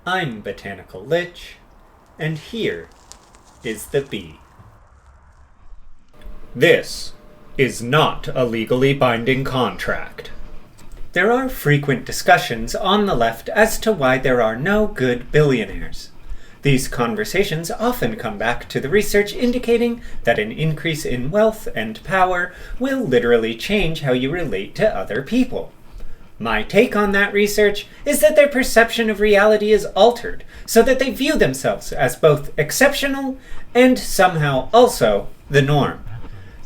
I'm Botanical Lich, and here is the bee. This is not a legally binding contract. There are frequent discussions on the left as to why there are no good billionaires. These conversations often come back to the research indicating that an increase in wealth and power will literally change how you relate to other people. My take on that research is that their perception of reality is altered, so that they view themselves as both exceptional and somehow also the norm.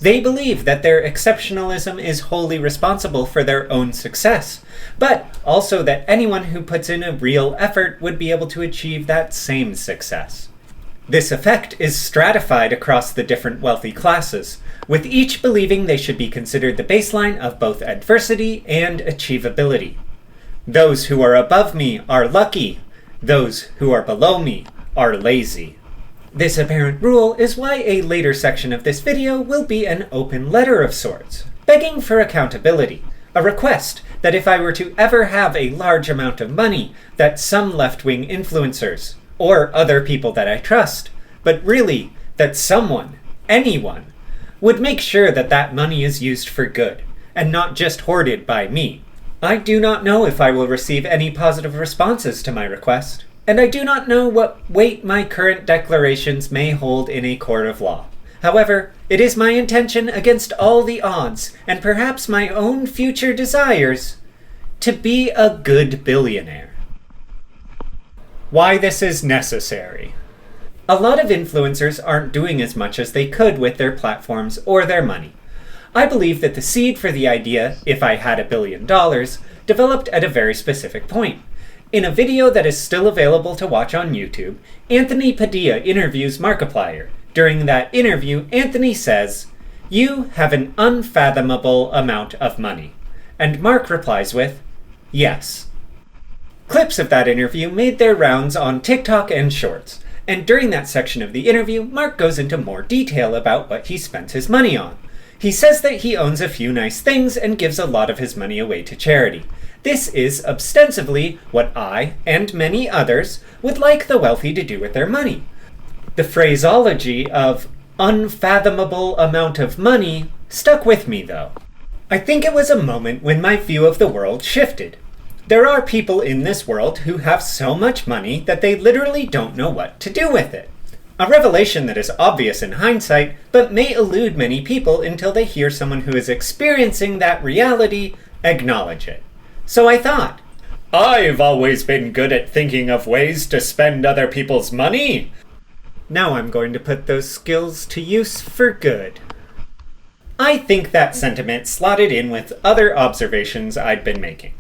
They believe that their exceptionalism is wholly responsible for their own success, but also that anyone who puts in a real effort would be able to achieve that same success. This effect is stratified across the different wealthy classes, with each believing they should be considered the baseline of both adversity and achievability. Those who are above me are lucky. Those who are below me are lazy. This apparent rule is why a later section of this video will be an open letter of sorts, begging for accountability, a request that if I were to ever have a large amount of money, that some left-wing influencers, or other people that I trust, but really that someone, anyone, would make sure that that money is used for good, and not just hoarded by me. I do not know if I will receive any positive responses to my request, and I do not know what weight my current declarations may hold in a court of law. However, it is my intention against all the odds, and perhaps my own future desires, to be a good billionaire. Why this is necessary. A lot of influencers aren't doing as much as they could with their platforms or their money. I believe that the seed for the idea, if I had $1 billion, developed at a very specific point. In a video that is still available to watch on YouTube, Anthony Padilla interviews Markaplier. During that interview, Anthony says, "You have an unfathomable amount of money." And Mark replies with, "Yes." Clips of that interview made their rounds on TikTok and Shorts, and during that section of the interview, Mark goes into more detail about what he spent his money on. He says that he owns a few nice things and gives a lot of his money away to charity. This is ostensibly what I, and many others, would like the wealthy to do with their money. The phraseology of unfathomable amount of money stuck with me, though. I think it was a moment when my view of the world shifted. There are people in this world who have so much money that they literally don't know what to do with it. A revelation that is obvious in hindsight, but may elude many people until they hear someone who is experiencing that reality acknowledge it. So I thought, I've always been good at thinking of ways to spend other people's money. Now I'm going to put those skills to use for good. I think that sentiment slotted in with other observations I'd been making.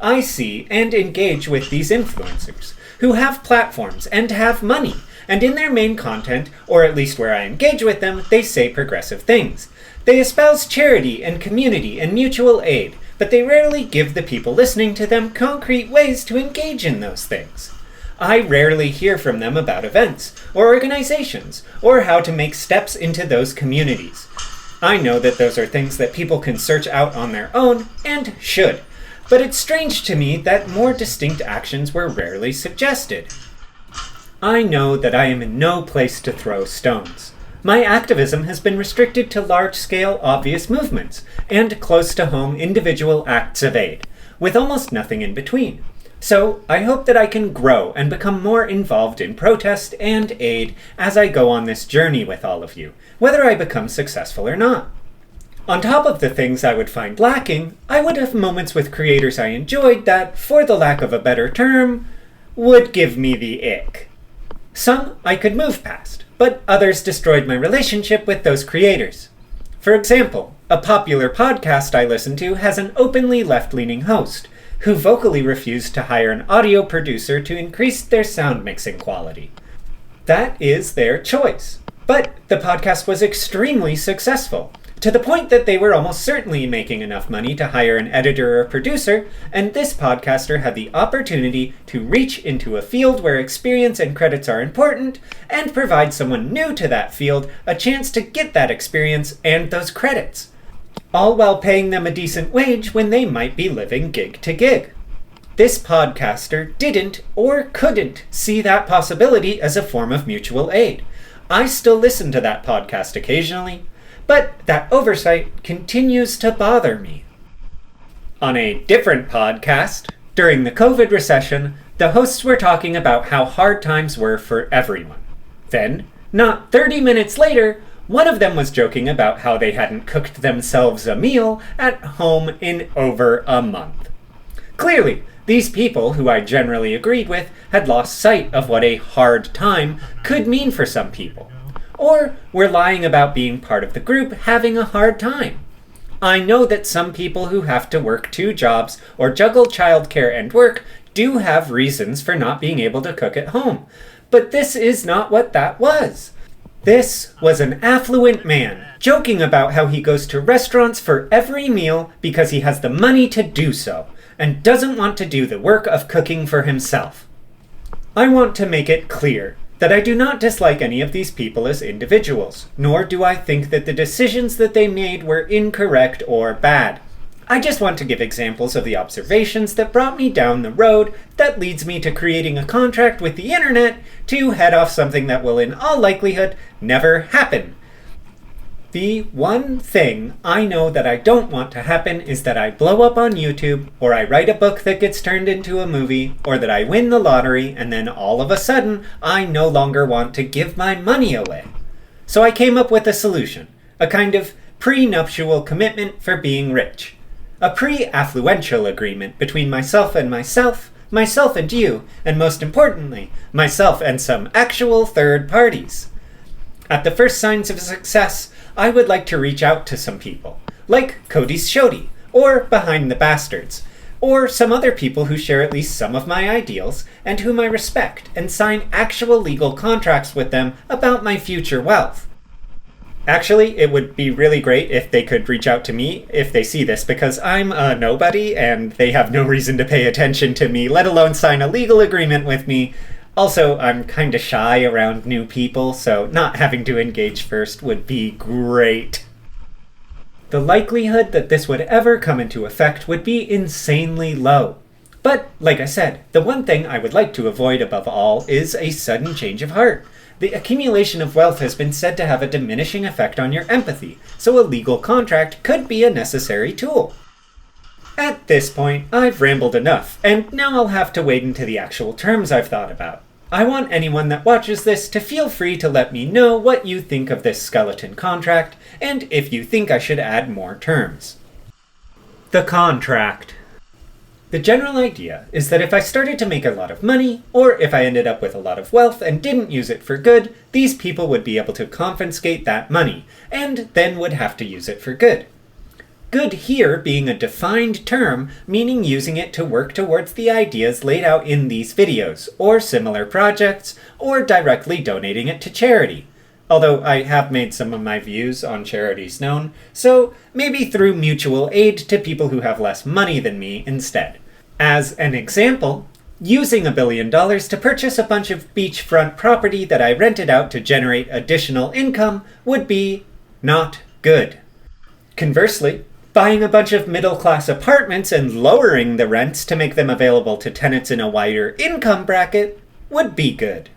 I see and engage with these influencers who have platforms and have money, and in their main content, or at least where I engage with them, they say progressive things. They espouse charity and community and mutual aid, but they rarely give the people listening to them concrete ways to engage in those things. I rarely hear from them about events, or organizations, or how to make steps into those communities. I know that those are things that people can search out on their own, and should. But it's strange to me that more distinct actions were rarely suggested. I know that I am in no place to throw stones. My activism has been restricted to large-scale, obvious movements, and close-to-home individual acts of aid, with almost nothing in between. So I hope that I can grow and become more involved in protest and aid as I go on this journey with all of you, whether I become successful or not. On top of the things I would find lacking, I would have moments with creators I enjoyed that, for the lack of a better term, would give me the ick. Some I could move past, but others destroyed my relationship with those creators. For example, a popular podcast I listen to has an openly left-leaning host, who vocally refused to hire an audio producer to increase their sound mixing quality. That is their choice. But the podcast was extremely successful, to the point that they were almost certainly making enough money to hire an editor or producer, and this podcaster had the opportunity to reach into a field where experience and credits are important, and provide someone new to that field a chance to get that experience and those credits, all while paying them a decent wage when they might be living gig to gig. This podcaster didn't or couldn't see that possibility as a form of mutual aid. I still listen to that podcast occasionally, but that oversight continues to bother me. On a different podcast, during the COVID recession, the hosts were talking about how hard times were for everyone. Then, not 30 minutes later, one of them was joking about how they hadn't cooked themselves a meal at home in over a month. Clearly, these people, who I generally agreed with, had lost sight of what a hard time could mean for some people, or were lying about being part of the group having a hard time. I know that some people who have to work 2 jobs or juggle childcare and work do have reasons for not being able to cook at home, but this is not what that was. This was an affluent man joking about how he goes to restaurants for every meal because he has the money to do so, and doesn't want to do the work of cooking for himself. I want to make it clear that I do not dislike any of these people as individuals, nor do I think that the decisions that they made were incorrect or bad. I just want to give examples of the observations that brought me down the road that leads me to creating a contract with the internet to head off something that will in all likelihood never happen. The one thing I know that I don't want to happen is that I blow up on YouTube, or I write a book that gets turned into a movie, or that I win the lottery and then all of a sudden I no longer want to give my money away. So I came up with a solution, a kind of prenuptial commitment for being rich. A pre-affluential agreement between myself and myself and you, and most importantly, myself and some actual third parties. At the first signs of success, I would like to reach out to some people, like Cody's Shody, or Behind the Bastards, or some other people who share at least some of my ideals and whom I respect, and sign actual legal contracts with them about my future wealth. Actually, it would be really great if they could reach out to me if they see this, because I'm a nobody and they have no reason to pay attention to me, let alone sign a legal agreement with me. Also, I'm kinda shy around new people, so not having to engage first would be great. The likelihood that this would ever come into effect would be insanely low. But, like I said, the one thing I would like to avoid above all is a sudden change of heart. The accumulation of wealth has been said to have a diminishing effect on your empathy, so a legal contract could be a necessary tool. At this point, I've rambled enough, and now I'll have to wade into the actual terms I've thought about. I want anyone that watches this to feel free to let me know what you think of this skeleton contract, and if you think I should add more terms. The contract. The general idea is that if I started to make a lot of money, or if I ended up with a lot of wealth and didn't use it for good, these people would be able to confiscate that money, and then would have to use it for good. Good here being a defined term, meaning using it to work towards the ideas laid out in these videos, or similar projects, or directly donating it to charity. Although I have made some of my views on charities known, so maybe through mutual aid to people who have less money than me instead. As an example, using $1 billion to purchase a bunch of beachfront property that I rented out to generate additional income would be not good. Conversely, buying a bunch of middle-class apartments and lowering the rents to make them available to tenants in a wider income bracket would be good.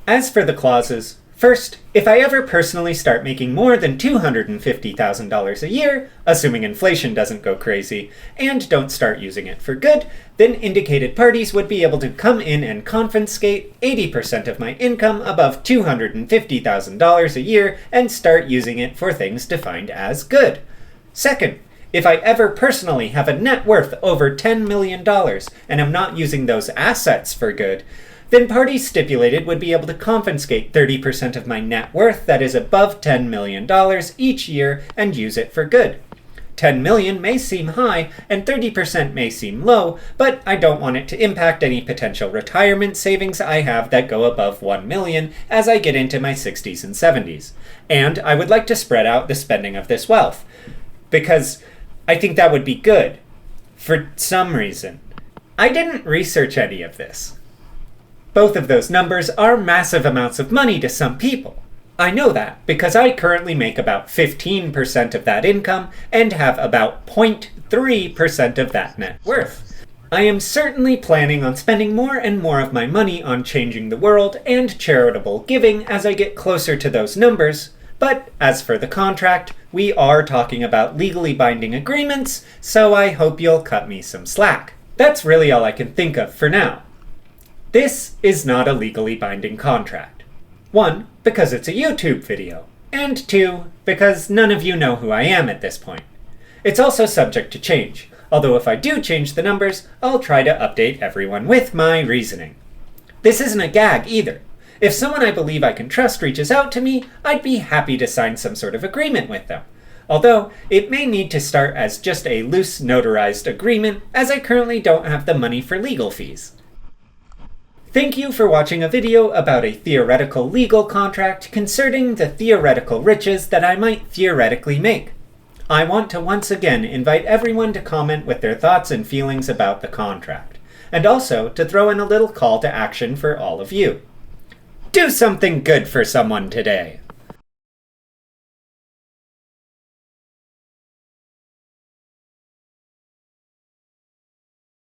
As for the clauses, first, if I ever personally start making more than $250,000 a year, assuming inflation doesn't go crazy, and don't start using it for good, then indicated parties would be able to come in and confiscate 80% of my income above $250,000 a year and start using it for things defined as good. Second, if I ever personally have a net worth over $10 million and am not using those assets for good, then parties stipulated would be able to confiscate 30% of my net worth that is above $10 million each year and use it for good. 10 million may seem high and 30% may seem low, but I don't want it to impact any potential retirement savings I have that go above 1 million as I get into my 60s and 70s. And I would like to spread out the spending of this wealth, because I think that would be good, for some reason. I didn't research any of this. Both of those numbers are massive amounts of money to some people. I know that because I currently make about 15% of that income and have about 0.3% of that net worth. I am certainly planning on spending more and more of my money on changing the world and charitable giving as I get closer to those numbers, but as for the contract, we are talking about legally binding agreements, so I hope you'll cut me some slack. That's really all I can think of for now. This is not a legally binding contract. 1, because it's a YouTube video, and 2, because none of you know who I am at this point. It's also subject to change, although if I do change the numbers, I'll try to update everyone with my reasoning. This isn't a gag either. If someone I believe I can trust reaches out to me, I'd be happy to sign some sort of agreement with them. Although, it may need to start as just a loose notarized agreement, as I currently don't have the money for legal fees. Thank you for watching a video about a theoretical legal contract concerning the theoretical riches that I might theoretically make. I want to once again invite everyone to comment with their thoughts and feelings about the contract, and also to throw in a little call to action for all of you. Do something good for someone today!